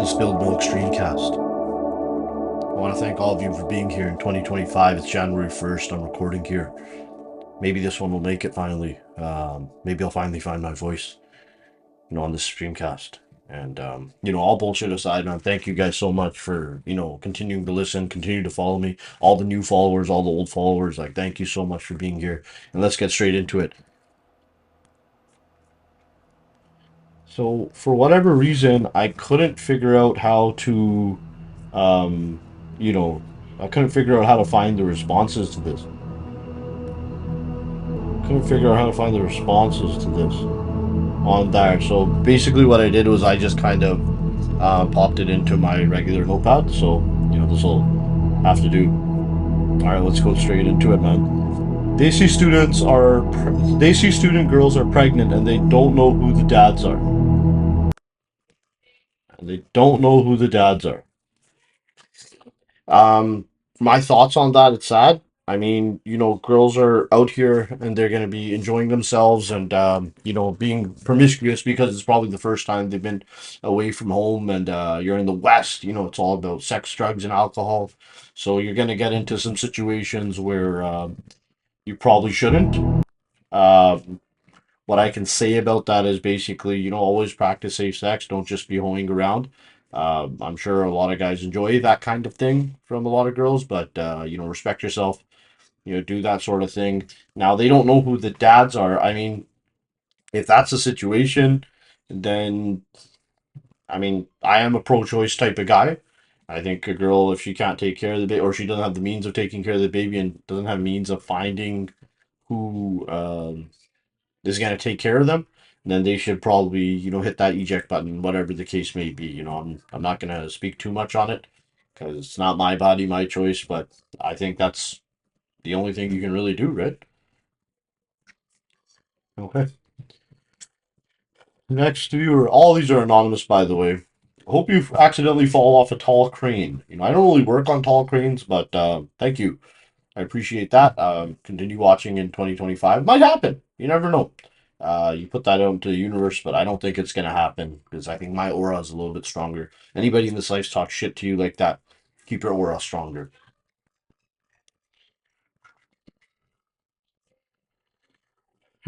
to the Spilled Milk Streamcast. I want to thank all of you for being here in 2025. It's January 1st. I'm recording here. Maybe this one will make it finally. Maybe I'll finally find my voice, on this Streamcast. And, all bullshit aside, man, thank you guys so much for, continuing to listen, continue to follow me. All the new followers, all the old followers, like, thank you so much for being here. And let's get straight into it. So, for whatever reason, I couldn't figure out how to um, you know, I couldn't figure out how to find the responses to this. Couldn't figure out how to find the responses to this on there. So basically, what I did was I just kind of popped it into my regular notepad. So this will have to do. All right, let's go straight into it, man. They see student girls are pregnant and they don't know who the dads are. And they don't know who the dads are. Um, my thoughts on that, it's sad. I mean, girls are out here and they're going to be enjoying themselves and, being promiscuous because it's probably the first time they've been away from home and you're in the West, it's all about sex, drugs, and alcohol. So you're going to get into some situations where you probably shouldn't. Um, what I can say about that is basically, always practice safe sex. Don't just be hoeing around. I'm sure a lot of guys enjoy that kind of thing from a lot of girls, but respect yourself. Do that sort of thing. Now they don't know who the dads are. I mean, if that's a situation, then I mean, I am a pro-choice type of guy. I think a girl, if she can't take care of the baby, or she doesn't have the means of taking care of the baby, and doesn't have means of finding who is going to take care of them, then they should probably, hit that eject button, whatever the case may be. I'm not going to speak too much on it because it's not my body, my choice, but I think that's the only thing you can really do, right? Okay. Next viewer, all these are anonymous, by the way. Hope you accidentally fall off a tall crane. I don't really work on tall cranes, but thank you. I appreciate that. Continue watching in 2025. Might happen. You never know. You put that out into the universe, but I don't think it's going to happen because I think my aura is a little bit stronger. Anybody in this life talks shit to you like that, keep your aura stronger.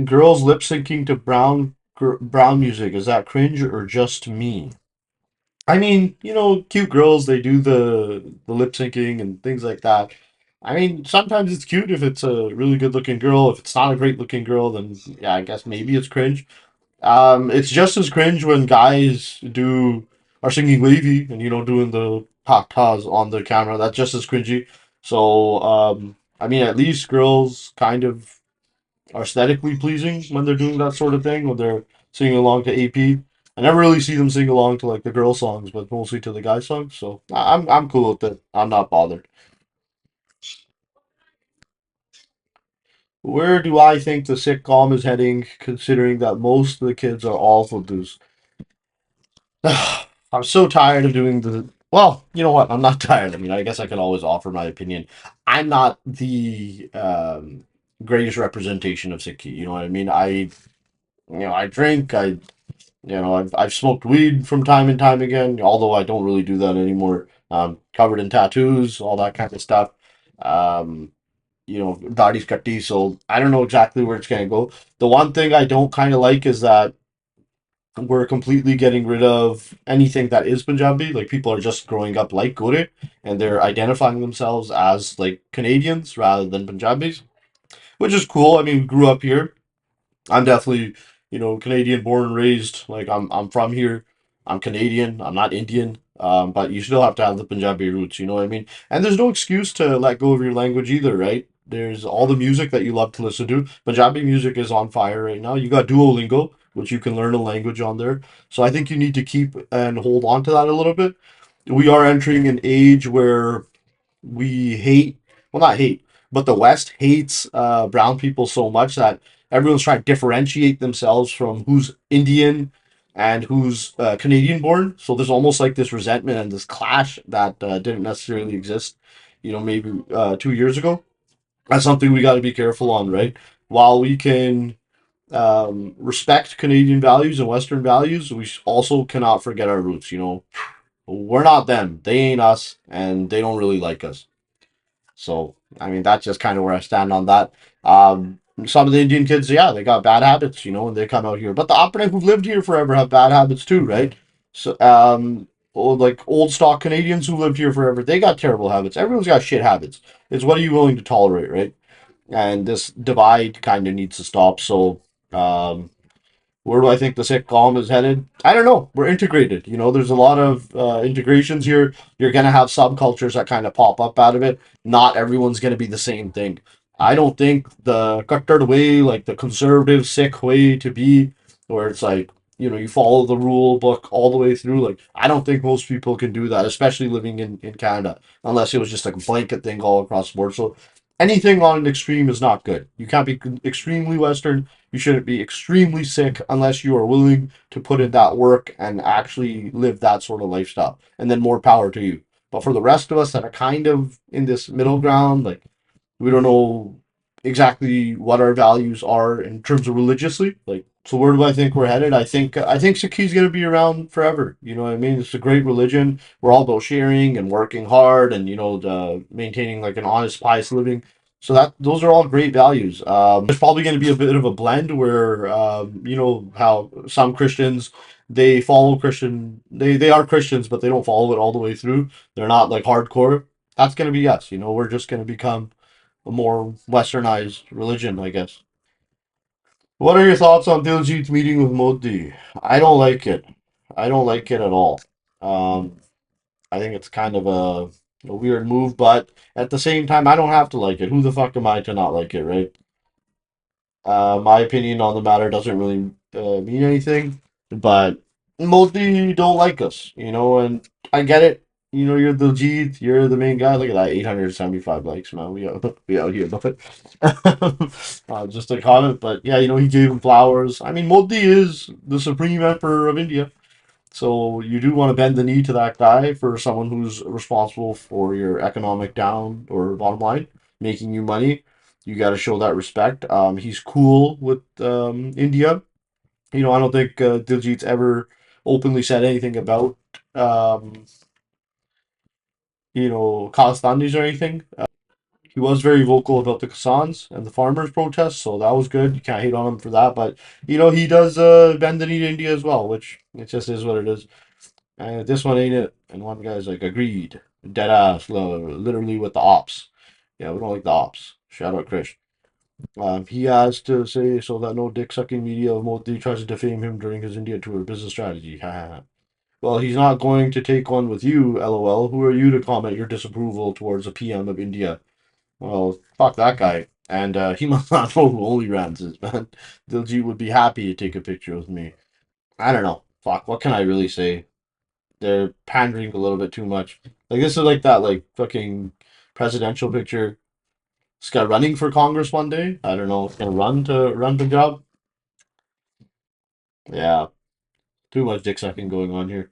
Girls lip syncing to brown music, is that cringe or just me? I mean, cute girls, they do the lip syncing and things like that. I mean, sometimes it's cute if it's a really good looking girl. If it's not a great looking girl, then yeah, I guess maybe it's cringe. It's just as cringe when guys are singing wavy and doing the ha ha's on the camera. That's just as cringy. So I mean, at least girls kind of are aesthetically pleasing when they're doing that sort of thing, when they're singing along to AP. I never really see them sing along to like the girl songs, but mostly to the guy songs. So I'm cool with it. I'm not bothered. Where do I think the sitcom is heading, considering that most of the kids are awful dudes? I'm so tired of doing the. Well, you know what? I'm not tired. I mean, I guess I can always offer my opinion. I'm not the greatest representation of Sikh. You know what I mean? I drink. I've smoked weed from time and time again, although I don't really do that anymore. Covered in tattoos, all that kind of stuff. Um, Dadi's katti, so I don't know exactly where it's gonna go. The one thing I don't kind of like is that we're completely getting rid of anything that is Punjabi. Like people are just growing up like Gore, and they're identifying themselves as like Canadians rather than Punjabis, which is cool. I mean, we grew up here. I'm definitely, Canadian born and raised. Like I'm from here. I'm Canadian. I'm not Indian. But you still have to have the Punjabi roots. You know what I mean? And there's no excuse to let go of your language either, right? There's all the music that you love to listen to. Punjabi music is on fire right now. You got Duolingo, which you can learn a language on there. So I think you need to keep and hold on to that a little bit. We are entering an age where we hate, well, not hate, but the West hates brown people so much that everyone's trying to differentiate themselves from who's Indian and who's Canadian born. So there's almost like this resentment and this clash that didn't necessarily exist, maybe 2 years ago. That's something we got to be careful on, right? While we can respect Canadian values and Western values, we also cannot forget our roots. we're not them. They ain't us, and they don't really like us. So, I mean, that's just kind of where I stand on that. Some of the Indian kids, yeah, they got bad habits, when they come out here. But the Apne who've lived here forever have bad habits too, right? So, old stock Canadians who lived here forever, they got terrible habits. Everyone's got shit habits. It's what are you willing to tolerate, right? And this divide kind of needs to stop. So, um, where do I think the sitcom is headed? I don't know. We're integrated. There's a lot of integrations here. You're going to have subcultures that kind of pop up out of it. Not everyone's going to be the same thing. I don't think the Cutthroat way, like the conservative Sikh way to be, where it's like, you follow the rule book all the way through. Like, I don't think most people can do that, especially living in Canada, unless it was just like a blanket thing all across the board. So anything on an extreme is not good. You can't be extremely Western, you shouldn't be extremely Sikh unless you are willing to put in that work and actually live that sort of lifestyle. And then more power to you. But for the rest of us that are kind of in this middle ground, like we don't know exactly what our values are in terms of religiously. Like, so where do I think we're headed? I think Sikhi's gonna be around forever. You know what I mean? It's a great religion. We're all about sharing and working hard and maintaining like an honest, pious living. So that those are all great values. There's probably going to be a bit of a blend where you know how some Christians they follow Christian they are Christians but they don't follow it all the way through. They're not like hardcore. That's going to be us. We're just going to become a more westernized religion, I guess. What are your thoughts on Diljit's meeting with Modi? I don't like it. I don't like it at all. Um, I think it's kind of a weird move, but at the same time, I don't have to like it. Who the fuck am I to not like it, right? My opinion on the matter doesn't really mean anything, but mostly don't like us, and I get it. You're the G, you're the main guy. Look at that, 875 likes, man. We out here, but just a comment. But yeah, he gave him flowers. I mean, Modi is the supreme emperor of India. So you do want to bend the knee to that guy for someone who's responsible for your economic down or bottom line, making you money. You got to show that respect. He's cool with India. I don't think Diljit's ever openly said anything about um, Khalistandis or anything. He was very vocal about the Kisans and the farmers' protests, so that was good. You can't hate on him for that. But he does bend the knee to India as well, which it just is what it is. And this one ain't it. And one guy's like, agreed. Dead ass, literally with the ops. Yeah, we don't like the ops. Shout out Krish. He has to say so that no dick sucking media of Modi tries to defame him during his India tour business strategy. Well, he's not going to take one with you, lol. Who are you to comment your disapproval towards a PM of India? Well, fuck that guy. And he must not know who Only Rans is, man. Diljit would be happy to take a picture with me. I don't know. Fuck, what can I really say? They're pandering a little bit too much. Like this is like that like fucking presidential picture. This guy running for Congress one day. I don't know. Gonna run the job. Yeah, too much dick sucking going on here.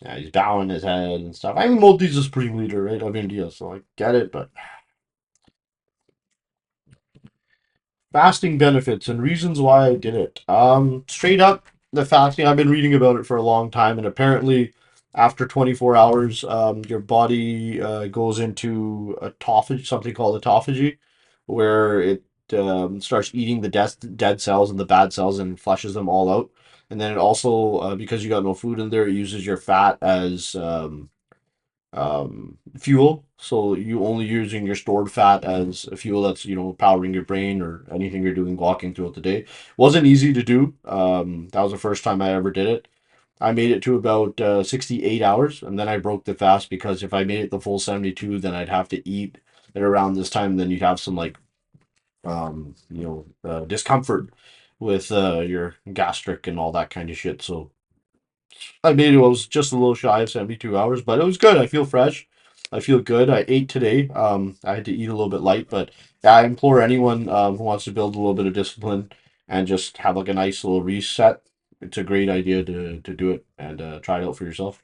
Yeah, he's bowing his head and stuff. I mean, Modi's the supreme leader, right, of India, so I get it. But fasting benefits and reasons why I did it. Straight up, the fasting. I've been reading about it for a long time, and apparently, after 24 hours, your body goes into autophagy, something called autophagy, where it starts eating the dead cells and the bad cells and flushes them all out. And then it also, because you got no food in there, it uses your fat as fuel. So you only using your stored fat as a fuel that's powering your brain or anything you're doing walking throughout the day. Wasn't easy to do. That was the first time I ever did it. I made it to about 68 hours, and then I broke the fast because if I made it the full 72, then I'd have to eat at around this time. And then you'd have some like discomfort with your gastric and all that kind of shit. So I made it. I was just a little shy of 72 hours, but it was good. I feel fresh. I feel good. I ate today. I had to eat a little bit light, but yeah, I implore anyone who wants to build a little bit of discipline and just have like a nice little reset. It's a great idea to do it and try it out for yourself.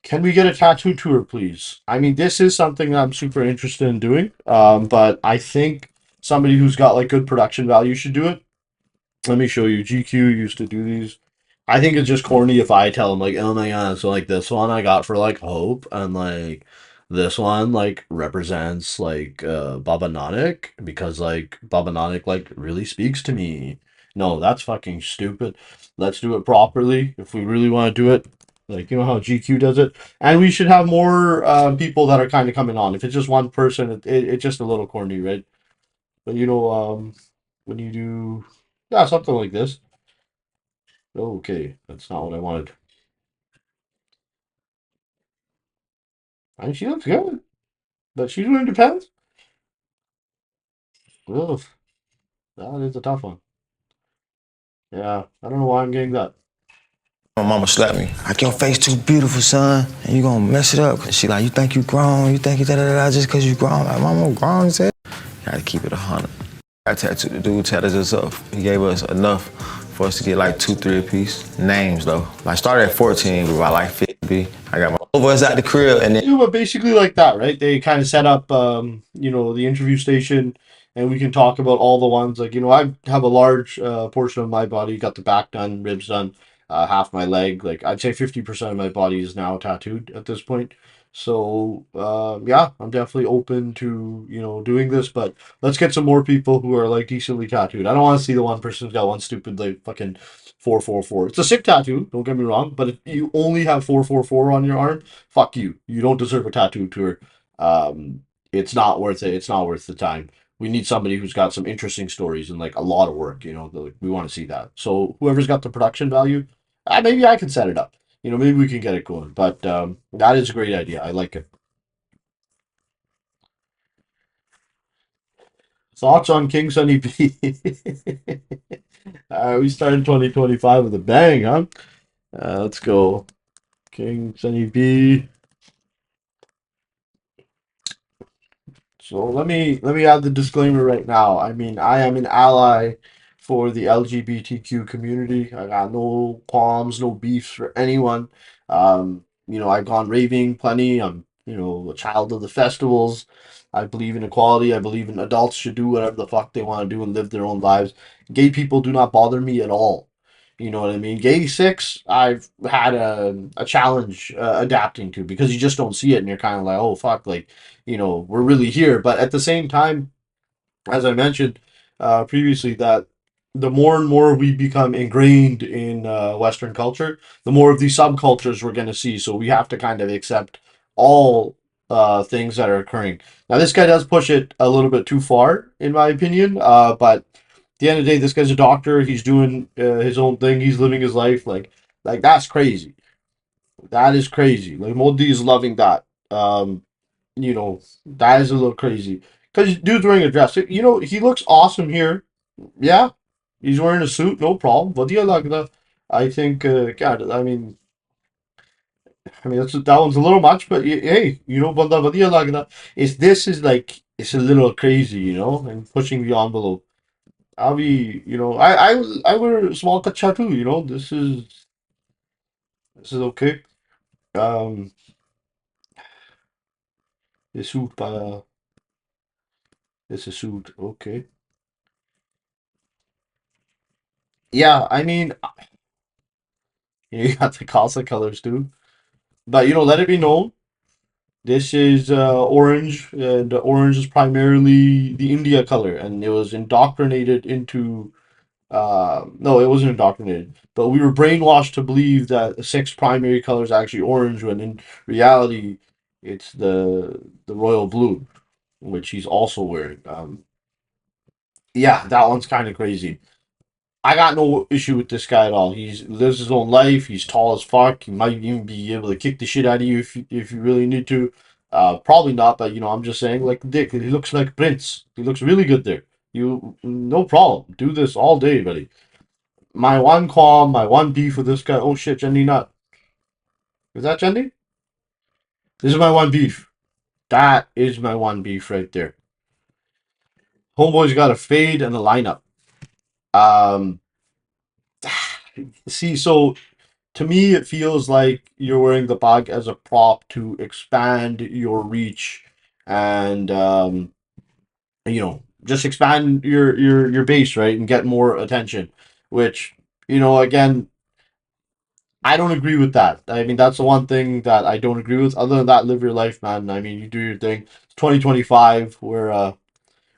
Can we get a tattoo tour, please? I mean, this is something I'm super interested in doing, but I think somebody who's got like good production value should do it. Let me show you. GQ used to do these. I think it's just corny if I tell them like, oh my god, so like this one I got for like hope, and like this one like represents like Baba Nanak because like Baba Nanak like really speaks to me. No, that's fucking stupid. Let's do it properly if we really want to do it. Like you know how GQ does it, and we should have more people that are kind of coming on. If it's just one person, it's just a little corny, right? But when you do yeah something like this. Okay, that's not what I wanted. And she looks good, but she's wearing depends. Ugh, that is a tough one. Yeah, I don't know why I'm getting that. My mama slapped me. Like, your face too beautiful, son, and you gonna mess it up. And she like, you think you grown? You think you da-da-da just cause you grown? Like, mama grown as hell. Gotta keep it 100. I tattooed the dude tatted us up. He gave us enough for us to get like 2, 3 apiece. Names though. Like started at 14, but by like 50, I got my boys out the crib and then Yeah, but basically like that, right? They kind of set up, the interview station, and we can talk about all the ones. Like, I have a large portion of my body, got the back done, ribs done, half my leg. Like, I'd say 50% of my body is now tattooed at this point. So, yeah, I'm definitely open to, doing this, but let's get some more people who are like decently tattooed. I don't want to see the one person who's got one stupid, like, fucking 444. It's a sick tattoo, don't get me wrong, but if you only have 444 on your arm, fuck you. You don't deserve a tattoo tour. It's not worth it. It's not worth the time. We need somebody who's got some interesting stories and like a lot of work. Like, we want to see that. So whoever's got the production value, maybe I can set it up. Maybe we can get it going. But that is a great idea. I like it. Thoughts on King Sunny B? We started 2025 with a bang, huh? Let's go. King Sunny B. So let me add the disclaimer right now. I mean, I am an ally for the LGBTQ community. I got no qualms, no beefs for anyone. I've gone raving plenty. I'm, a child of the festivals. I believe in equality. I believe in adults should do whatever the fuck they want to do and live their own lives. Gay people do not bother me at all. You know what I mean? Gay Six, I've had a challenge adapting to because you just don't see it and you're kind of like, oh fuck, like we're really here. But at the same time, as I mentioned previously, that the more and more we become ingrained in Western culture, the more of these subcultures we're going to see. So we have to kind of accept all things that are occurring. Now, this guy does push it a little bit too far, in my opinion. But at the end of the day, this guy's a doctor. He's doing his own thing. He's living his life. Like that's crazy. That is crazy. Like Modi is loving that. That is a little crazy. Because dude's wearing a dress. He looks awesome here. Yeah, he's wearing a suit, no problem. But yeah, like that, I think, God, that one's a little much. But hey, but yeah, like that. This is like it's a little crazy, and pushing the envelope. I'll be, I wear a small kacha too. This is okay. Um, the suit, this is suit, okay. Yeah, I mean, you got the Casa colors too. But let it be known, this is orange, and orange is primarily the India color, and it was indoctrinated into. No, it wasn't indoctrinated, but we were brainwashed to believe that the six primary colors are actually orange, when in reality, it's the royal blue, which he's also wearing. Yeah, that one's kind of crazy. I got no issue with this guy at all. He lives his own life. He's tall as fuck. He might even be able to kick the shit out of you if you really need to. Probably not, but I'm just saying, like Dick, he looks like Prince. He looks really good there. You no problem. Do this all day, buddy. My one qualm, my one beef with this guy. Oh shit, Jenny Nut. Is that Jenny? This is my one beef. That is my one beef right there. Homeboy's got a fade and a lineup. Um, see, so to me, it feels like you're wearing the bag as a prop to expand your reach and just expand your base, right, and get more attention. which, again, I don't agree with that. I mean, that's the one thing that I don't agree with. Other than that, live your life, man. I mean, you do your thing. It's 2025. We're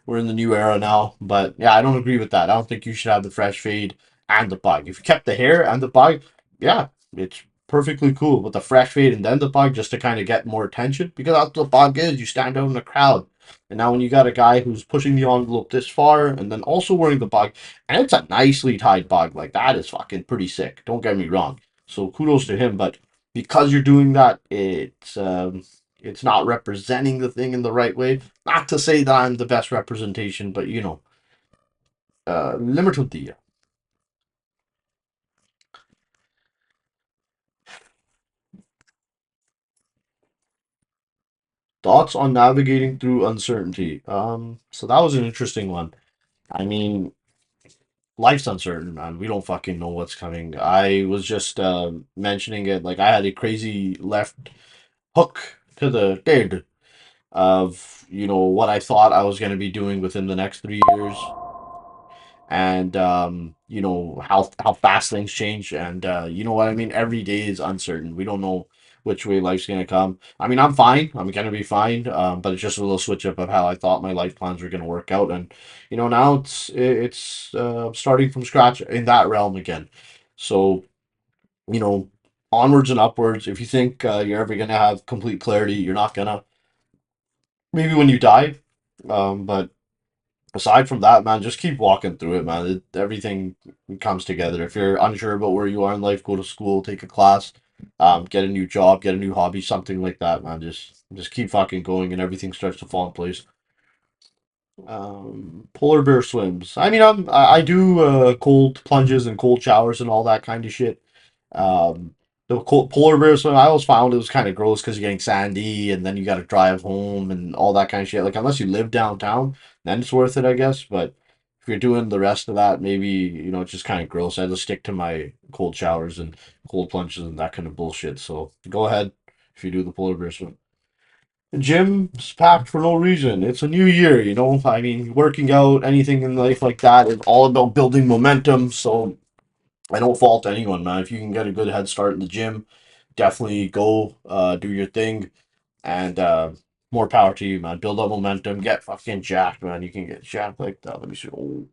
in the new era now. But yeah, I don't agree with that. I don't think you should have the fresh fade and the bug. If you kept the hair and the bug, yeah, it's perfectly cool. But the fresh fade and then the bug just to kind of get more attention because that's what the bug is. You stand out in the crowd. And now when you got a guy who's pushing the envelope this far and then also wearing the bug, and it's a nicely tied bug, like that is fucking pretty sick. Don't get me wrong. So kudos to him. But because you're doing that, it's not representing the thing in the right way. Not to say that I'm the best representation, but limit with the thoughts on navigating through uncertainty. So that was an interesting one. I mean, life's uncertain, man. We don't fucking know what's coming. I was just mentioning it like I had a crazy left hook to the dead of what I thought I was going to be doing within the next 3 years, and how fast things change, and you know what I mean. Every day is uncertain. We don't know which way life's gonna come. I mean, I'm fine. I'm gonna be fine. But it's just a little switch up of how I thought my life plans were gonna work out, and now it's starting from scratch in that realm again. So you know onwards and upwards. If you think you're ever gonna have complete clarity, you're not gonna. Maybe when you die, but aside from that, man, just keep walking through it, man. Everything comes together. If you're unsure about where you are in life, go to school, take a class, get a new job, get a new hobby, something like that, man. Just keep fucking going, and everything starts to fall in place. Polar bear swims. I mean, I do cold plunges and cold showers and all that kind of shit. The polar bear swim, I always found it was kind of gross because you're getting sandy and then you got to drive home and all that kind of shit. Like, unless you live downtown, then it's worth it, I guess. But if you're doing the rest of that, maybe, it's just kind of gross. I just stick to my cold showers and cold plunges and that kind of bullshit. So go ahead if you do the polar bear swim. The gym's packed for no reason. It's a new year, I mean, working out, anything in life like that is all about building momentum. So I don't fault anyone, man. If you can get a good head start in the gym, definitely go do your thing, and more power to you, man. Build up momentum, get fucking jacked, man. You can get jacked like that. Let me see. Oh.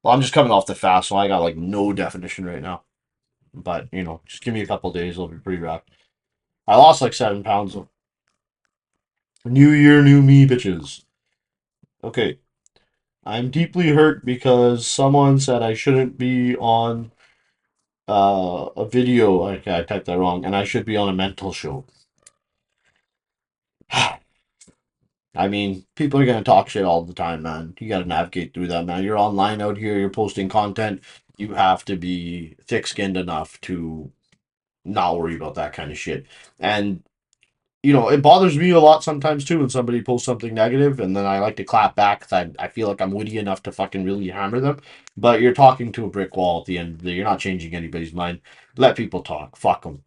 Well, I'm just coming off the fast, so I got like no definition right now. But just give me a couple days, it'll be pretty rough. I lost like 7 pounds. New year, new me, bitches. Okay, I'm deeply hurt because someone said I shouldn't be on a video. Okay, I typed that wrong, and I should be on a mental show. I mean, people are gonna talk shit all the time, man. You gotta navigate through that, man. You're online out here, you're posting content. You have to be thick-skinned enough to not worry about that kind of shit. And it bothers me a lot sometimes too when somebody posts something negative, and then I like to clap back because I feel like I'm witty enough to fucking really hammer them. But you're talking to a brick wall at the end of the day. You're not changing anybody's mind. Let people talk. Fuck them.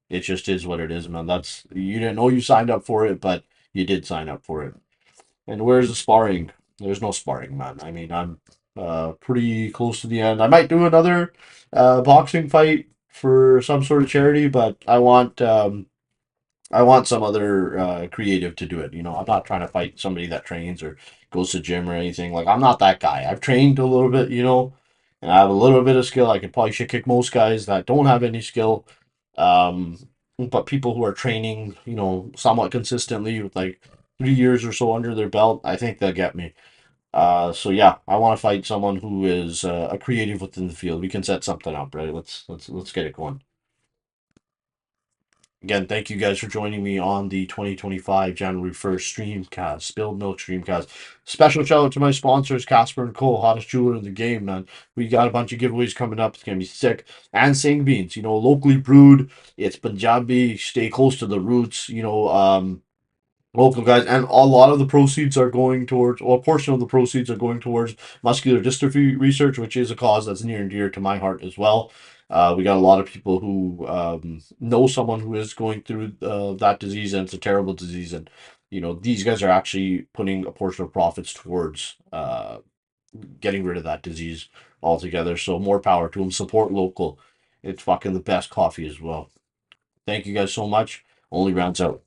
It just is what it is, man. You didn't know you signed up for it, but you did sign up for it. And where's the sparring? There's no sparring, man. I mean, I'm pretty close to the end. I might do another boxing fight for some sort of charity, but I want some other creative to do it. I'm not trying to fight somebody that trains or goes to gym or anything. Like, I'm not that guy. I've trained a little bit, and I have a little bit of skill. I could probably shit kick most guys that don't have any skill. But people who are training, somewhat consistently with like 3 years or so under their belt, I think they'll get me. So yeah, I want to fight someone who is a creative within the field. We can set something up, right? Let's get it going. Again, thank you guys for joining me on the 2025 January 1st Streamcast, Spilled Milk Streamcast. Special shout out to my sponsors, Casper and Cole, hottest jeweler in the game, man. We got a bunch of giveaways coming up. It's going to be sick. And Sing Beans, locally brewed. It's Punjabi. Stay close to the roots, local guys, and a lot of the proceeds are going towards, or a portion of the proceeds are going towards muscular dystrophy research, which is a cause that's near and dear to my heart as well. We got a lot of people who know someone who is going through that disease, and it's a terrible disease. And these guys are actually putting a portion of profits towards getting rid of that disease altogether. So more power to them. Support local. It's fucking the best coffee as well. Thank you guys so much. Only rounds out.